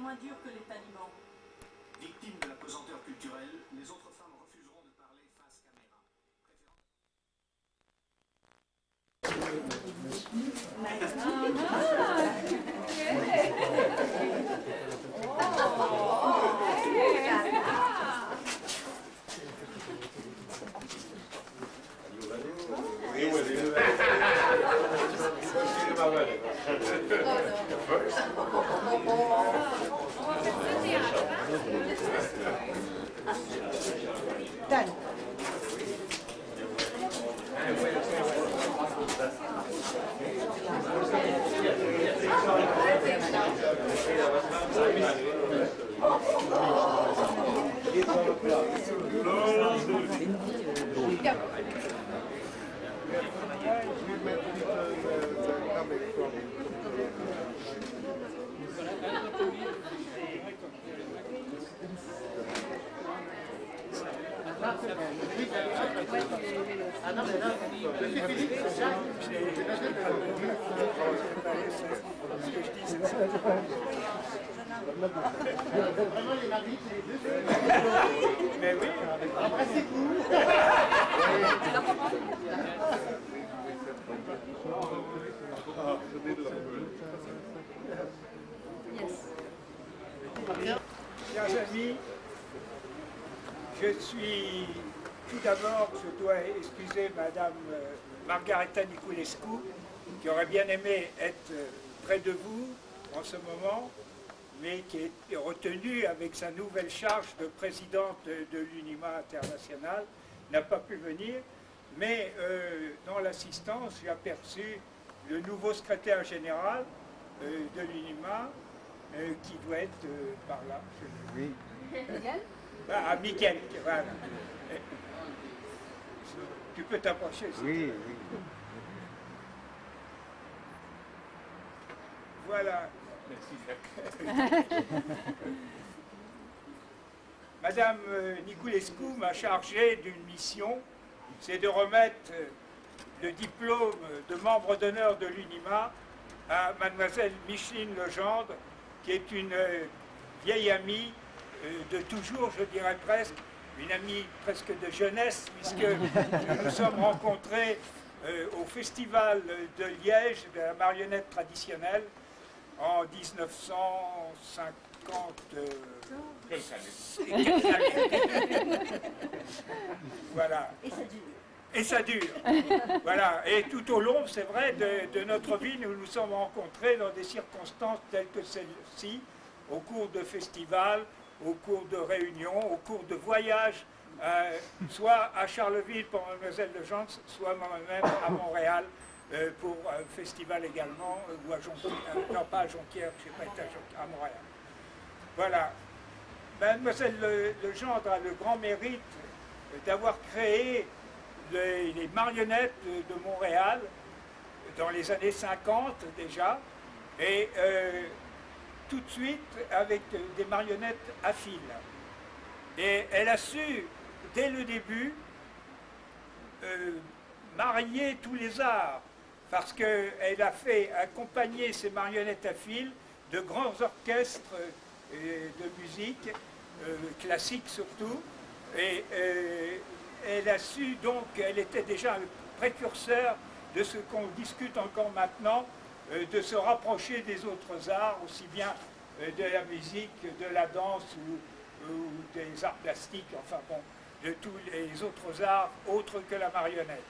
moins dur que les talibans. Victimes de la pesanteur culturelle, les autres femmes refuseront de parler face caméra. Done. Mais oui, après c'est cool. Chers amis, je suis tout d'abord, je dois excuser Madame Margareta Niculescu, qui aurait bien aimé être près de vous en ce moment, mais qui est retenue avec sa nouvelle charge de présidente de l'UNIMA international, n'a pas pu venir, mais dans l'assistance, j'ai aperçu le nouveau secrétaire général de l'UNIMA, qui doit être par là. Oui. Ah, Mickaël, voilà. Tu peux t'approcher. Oui, oui. Voilà. Merci. Madame Niculescu m'a chargé d'une mission, c'est de remettre le diplôme de membre d'honneur de l'UNIMA à mademoiselle Micheline Legendre, qui est une vieille amie de toujours, je dirais presque, une amie presque de jeunesse, puisque nous nous sommes rencontrés au festival de Liège de la marionnette traditionnelle en 1950. Quelques années. Voilà. Et ça dure. Voilà. Et tout au long, c'est vrai, de notre vie, nous nous sommes rencontrés dans des circonstances telles que celle-ci, au cours de festivals, au cours de réunions, au cours de voyages, soit à Charleville pour Mademoiselle Legendre, soit moi-même à Montréal pour un festival également, ou à Jonquière, non pas à Jonquière, je n'ai pas été à Montréal. Voilà. Mademoiselle Legendre a le grand mérite d'avoir créé les marionnettes de Montréal dans les années 50 déjà, et tout de suite avec des marionnettes à fil. Et elle a su, dès le début, marier tous les arts, parce qu'elle a fait accompagner ces marionnettes à fil de grands orchestres de musique, classique surtout, et elle a su donc, elle était déjà un précurseur de ce qu'on discute encore maintenant, de se rapprocher des autres arts, aussi bien de la musique, de la danse ou des arts plastiques, enfin bon, de tous les autres arts autres que la marionnette.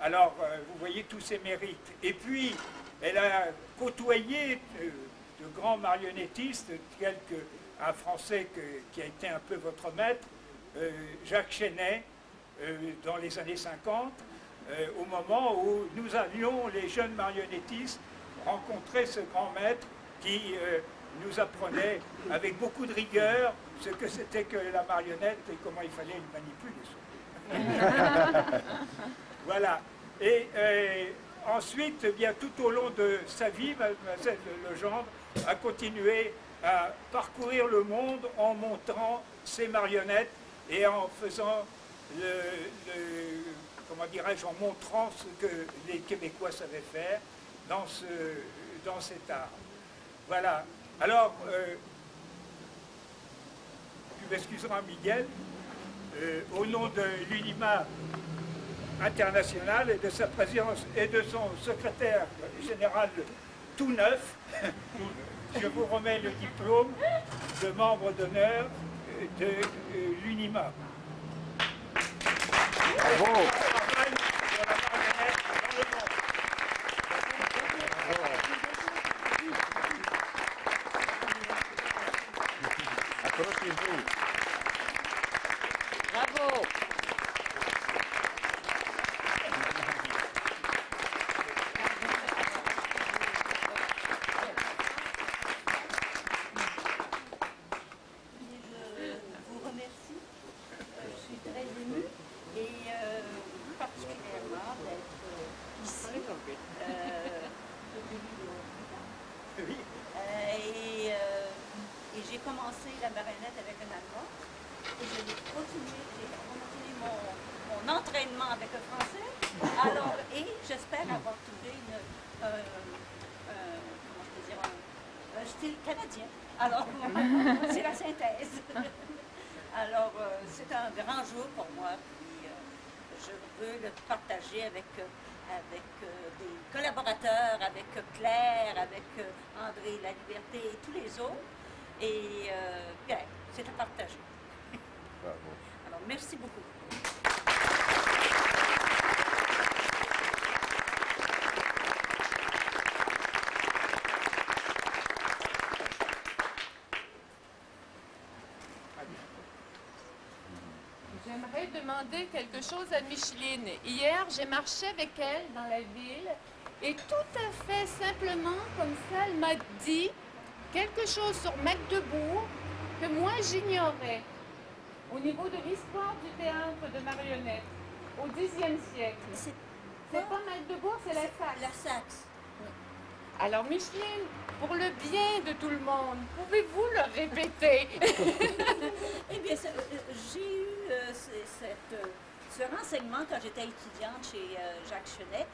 Alors, vous voyez tous ses mérites. Et puis, elle a côtoyé de grands marionnettistes, tels qu'un Français qui a été un peu votre maître, Jacques Chenet, dans les années 50, au moment où nous avions, les jeunes marionnettistes, rencontré ce grand maître qui nous apprenait avec beaucoup de rigueur ce que c'était que la marionnette et comment il fallait le manipuler. Voilà. Et ensuite, eh bien, tout au long de sa vie, Mademoiselle Legendre a continué à parcourir le monde en montrant ses marionnettes et en faisant comment dirais-je, en montrant ce que les Québécois savaient faire dans cet art. Voilà. Alors, tu m'excuseras Miguel, au nom de l'UNIMA international et de sa présidence et de son secrétaire général tout neuf, je vous remets le diplôme de membre d'honneur de l'UNIMA. Bravo. Accrochez-vous. Bravo. Et j'ai commencé la marionnette avec un Allemand et j'ai continué mon entraînement avec le français. Alors, et j'espère avoir trouvé comment je peux dire, un style canadien. Alors, c'est la synthèse. Alors, c'est un grand jour pour moi. Puis, je veux le partager avec des collaborateurs, avec Claire, avec André La Liberté et tous les autres. Et bien, c'est à partager. Bravo. Alors, merci beaucoup. J'aimerais demander quelque chose à Micheline. Hier, j'ai marché avec elle dans la ville et tout à fait simplement, comme ça, elle m'a dit quelque chose sur Magdebourg que moi j'ignorais au niveau de l'histoire du théâtre de marionnettes au Xe siècle. C'est pas Magdebourg, c'est la Saxe. La Saxe. Alors Micheline, pour le bien de tout le monde, pouvez-vous le répéter? Eh bien, j'ai eu ce renseignement quand j'étais étudiante chez Jacques Chenet,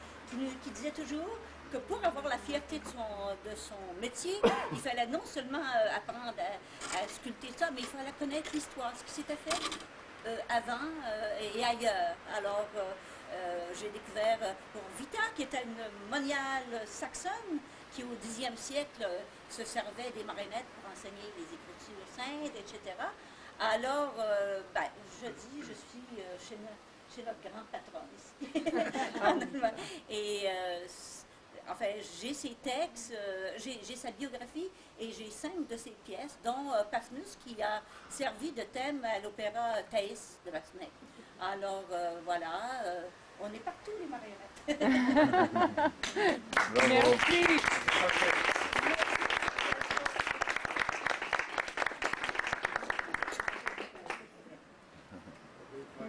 qui disait toujours que pour avoir la fierté de son métier, il fallait non seulement apprendre à sculpter ça, mais il fallait connaître l'histoire, ce qui s'était fait avant et ailleurs. Alors, j'ai découvert Vita, qui était une moniale saxonne, qui au Xe siècle se servait des marionnettes pour enseigner les écritures saintes, etc. Alors, ben, je suis chez notre grand patron ici. Et enfin, j'ai ses textes, j'ai sa biographie et j'ai 5 de ses pièces, dont Paphnus qui a servi de thème à l'opéra Thaïs de Massenet. Alors, voilà, on est partout les marionnettes. Merci.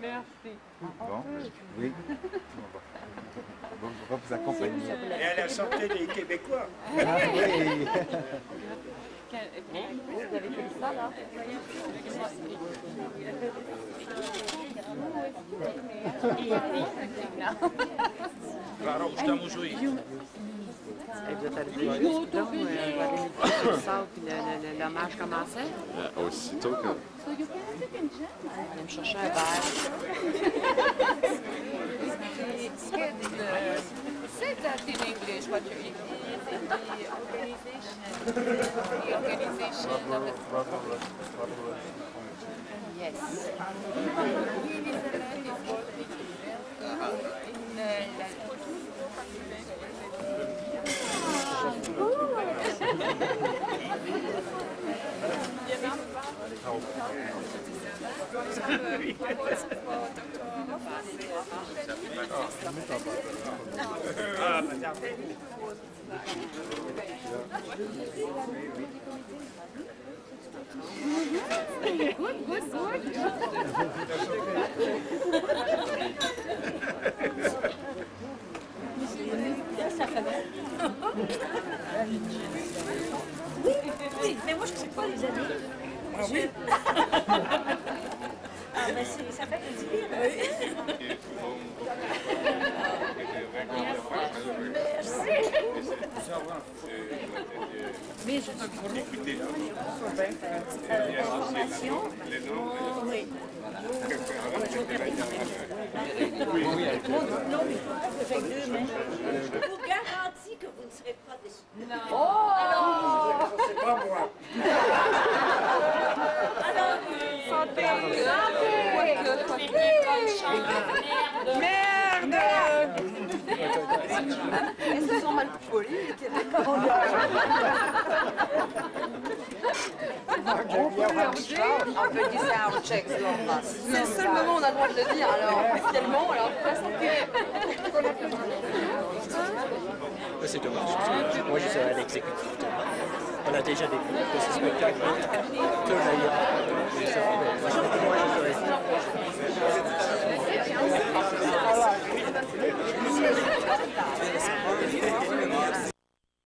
Merci. Bon, oui. On va vous accompagner. Et à la santé des Québécois. Ah oui. Vous avez fait ça, là? Claro, estamos aí. Vous êtes arrivé juste donc, vous avez mis le sable puis l'hommage commençait? Aussitôt que... Je vais me chercher un verre. Say that in English, what you eat. The organization of the... Yes. Ah, madame. Ça fait bon. Oui, oui, mais moi je ne sais pas les années. Ah oui? Ah, mais ça fait plaisir. Merci. Mais je information. Oui. Non, mais avec deux mains. Je vous garantis que vous ne serez pas déçus. C'est pas moi. Merde! Est-ce qu'ils sont mal polis, les Québécois? On peut dire ça en tchèque, c'est le seul moment où on a le droit de le dire, alors officiellement, alors pourquoi ça C'est dommage. Moi, je serai à l'exécutif. On a déjà des groupes de ce spectacle. Moi, je serai...